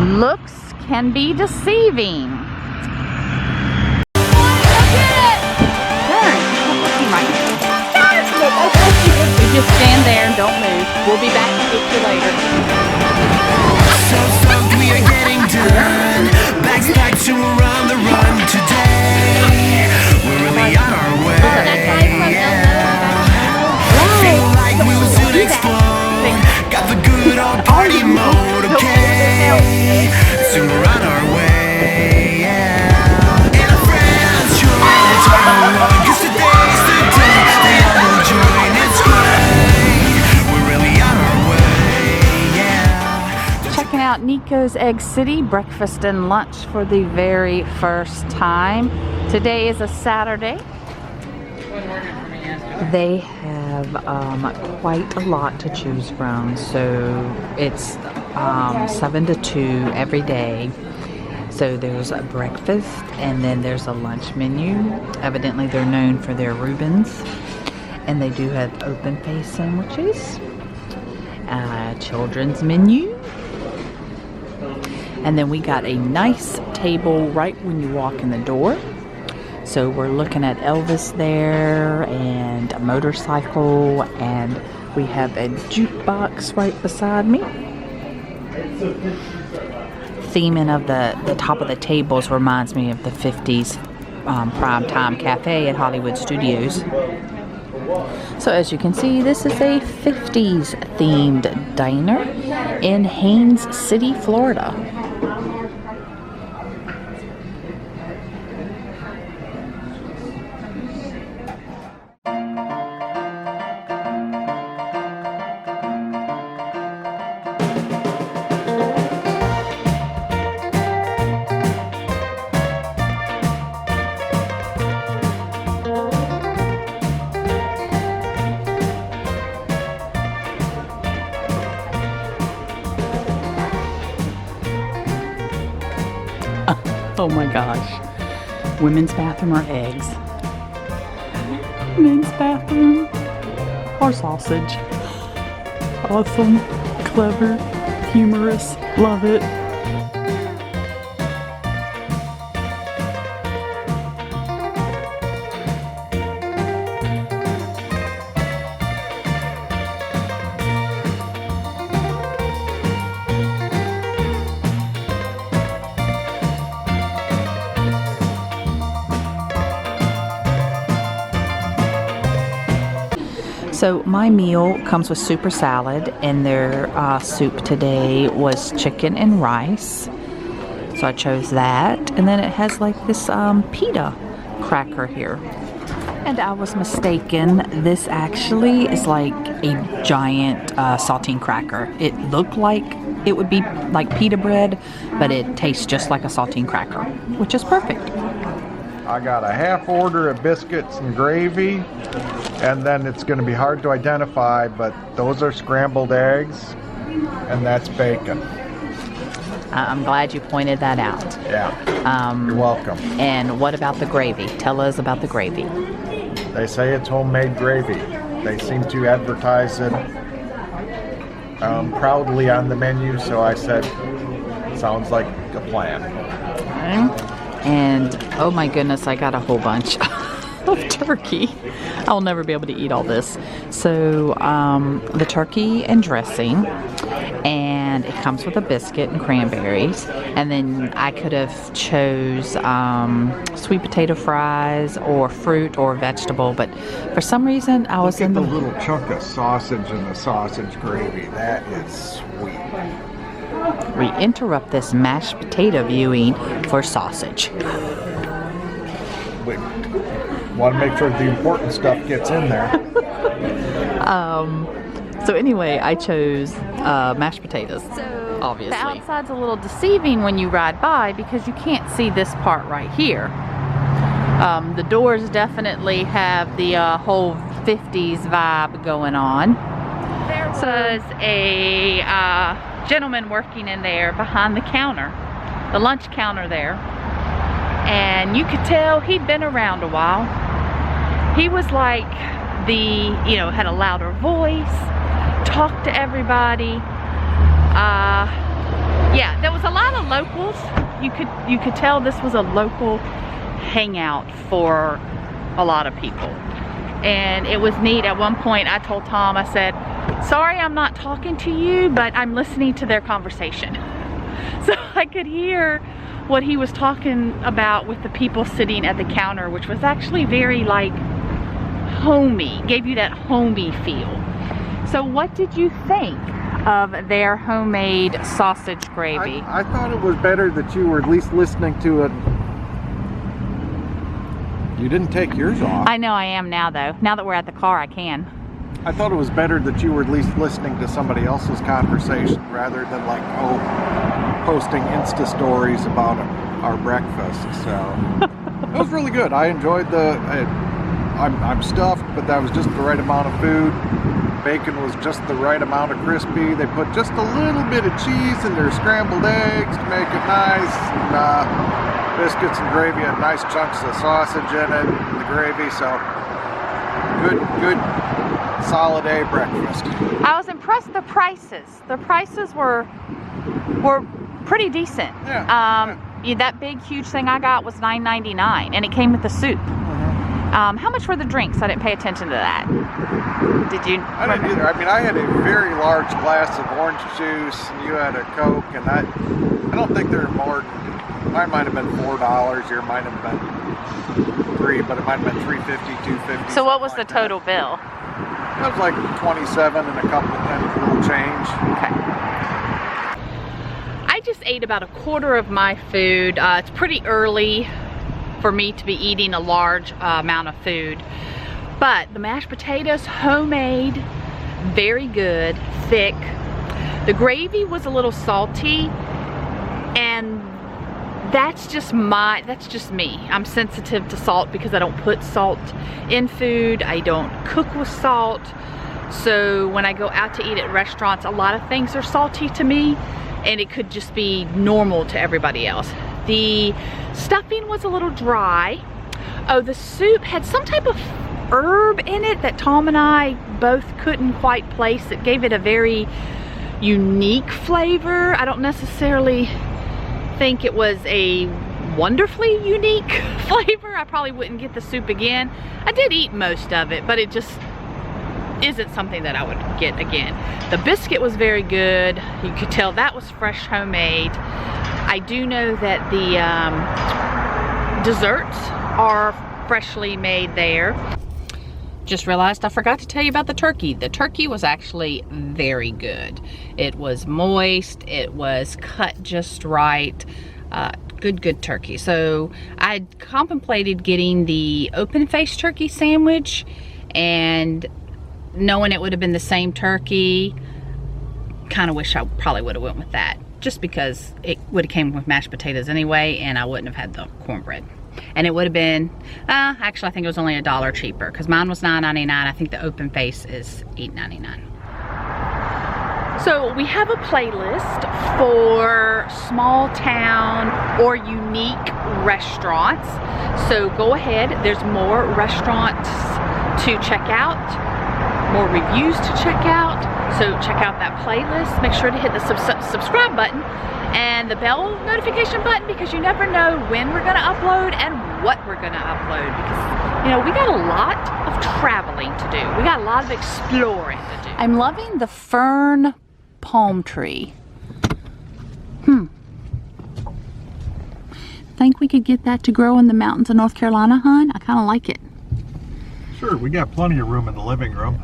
Looks can be deceiving. You just stand there and don't move. We'll be back to get you later. So stoked we are getting done. Bags packed to around the run today. We're really on our way. Feel like we will soon explode. Got the good old party mode, okay? Soon we're on our way, yeah. And our friends join the title one, 'cause today's the day they all will join. It's great. We're really on our way, yeah. Checking out Nikko's Egg City breakfast and lunch for the very first time. Today is a Saturday. They have quite a lot to choose from, so it's 7 to 2 every day. So there's a breakfast and then there's a lunch menu. Evidently they're known for their Reubens, and they do have open face sandwiches, children's menu, and then we got a nice table right when you walk in the door. So we're looking at Elvis there and a motorcycle, and we have a jukebox right beside me. Theming of the top of the tables reminds me of the 50's primetime cafe at Hollywood Studios. So as you can see, this is a 50's themed diner in Haines City, Florida. Oh my gosh. Women's bathroom or eggs? Men's bathroom or sausage? Awesome, clever, humorous, love it. So my meal comes with soup or salad, and their soup today was chicken and rice. So I chose that, and then it has like this pita cracker here. And I was mistaken. This actually is like a giant saltine cracker. It looked like it would be like pita bread, but it tastes just like a saltine cracker, which is perfect. I got a half order of biscuits and gravy, and then it's going to be hard to identify, but those are scrambled eggs, and that's bacon. I'm glad you pointed that out. Yeah, you're welcome. And what about the gravy? Tell us about the gravy. They say it's homemade gravy. They seem to advertise it proudly on the menu, so I said, sounds like a plan. Okay. And oh my goodness, I got a whole bunch of turkey. I'll never be able to eat all this. So the turkey and dressing, and it comes with a biscuit and cranberries. And then I could have chose sweet potato fries or fruit or vegetable, but for some reason I was in the little chunk of sausage in the sausage gravy. That is sweet. We interrupt this mashed potato viewing for sausage. We want to make sure the important stuff gets in there. So anyway, I chose mashed potatoes, so obviously. The outside's a little deceiving when you ride by because you can't see this part right here. The doors definitely have the whole 50's vibe going on. There was a gentleman working in there behind the counter, the lunch counter there, and you could tell he'd been around a while. He was like had a louder voice, talked to everybody. Yeah, there was a lot of locals. You could tell this was a local hangout for a lot of people. And it was neat. At one point I told Tom, I said, sorry I'm not talking to you, but I'm listening to their conversation. So I could hear what he was talking about with the people sitting at the counter, which was actually very like homey, gave you that homey feel. So what did you think of their homemade sausage gravy? I thought it was better that you were at least listening to it. You didn't take yours off. I know I am now though. Now that we're at the car, I can. I thought it was better that you were at least listening to somebody else's conversation rather than like, posting Insta stories about our breakfast. So it was really good. I enjoyed I'm stuffed, but that was just the right amount of food. Bacon was just the right amount of crispy. They put just a little bit of cheese in their scrambled eggs to make it nice. And, biscuits and gravy had nice chunks of sausage in it, the gravy. So good solid A breakfast. I was impressed with the prices. The prices were pretty decent. Yeah. That big huge thing I got was $9.99 and it came with the soup. How much were the drinks? I didn't pay attention to that. Did you? I didn't either. I mean, I had a very large glass of orange juice and you had a Coke, and I don't think there were more. Mine might have been $4. Your might have been $3, but it might have been $3.50, $2.50. So what was the total bill? It was like 27 and a couple and a little change. Okay. I just ate about a quarter of my food. It's pretty early for me to be eating a large amount of food. But the mashed potatoes, homemade, very good, thick. The gravy was a little salty, and that's just me. I'm sensitive to salt because I don't put salt in food. I don't cook with salt. So when I go out to eat at restaurants, a lot of things are salty to me, and it could just be normal to everybody else. The stuffing was a little dry. Oh, the soup had some type of herb in it that Tom and I both couldn't quite place. It gave it a very unique flavor. I don't necessarily think it was a wonderfully unique flavor. I probably wouldn't get the soup again. I did eat most of it, but it just isn't something that I would get again. The biscuit was very good. You could tell that was fresh, homemade. I do know that the desserts are freshly made there. Just realized I forgot to tell you about the turkey. The turkey was actually very good. It was moist, it was cut just right. Good turkey. So I contemplated getting the open-faced turkey sandwich, and knowing it would have been the same turkey, kind of wish I probably would have went with that, just because it would have came with mashed potatoes anyway, and I wouldn't have had the cornbread. And it would have been, actually I think it was only $1 cheaper, because mine was $9.99. I think the open face is $8.99. So we have a playlist for small town or unique restaurants. So go ahead, there's more restaurants to check out, more reviews to check out. So check out that playlist. Make sure to hit the subscribe button and the bell notification button, because you never know when we're gonna upload and what we're gonna upload, because you know, we got a lot of traveling to do. We got a lot of exploring to do. I'm loving the fern palm tree. Think we could get that to grow in the mountains of North Carolina, hon? I kind of like it. Sure, we got plenty of room in the living room.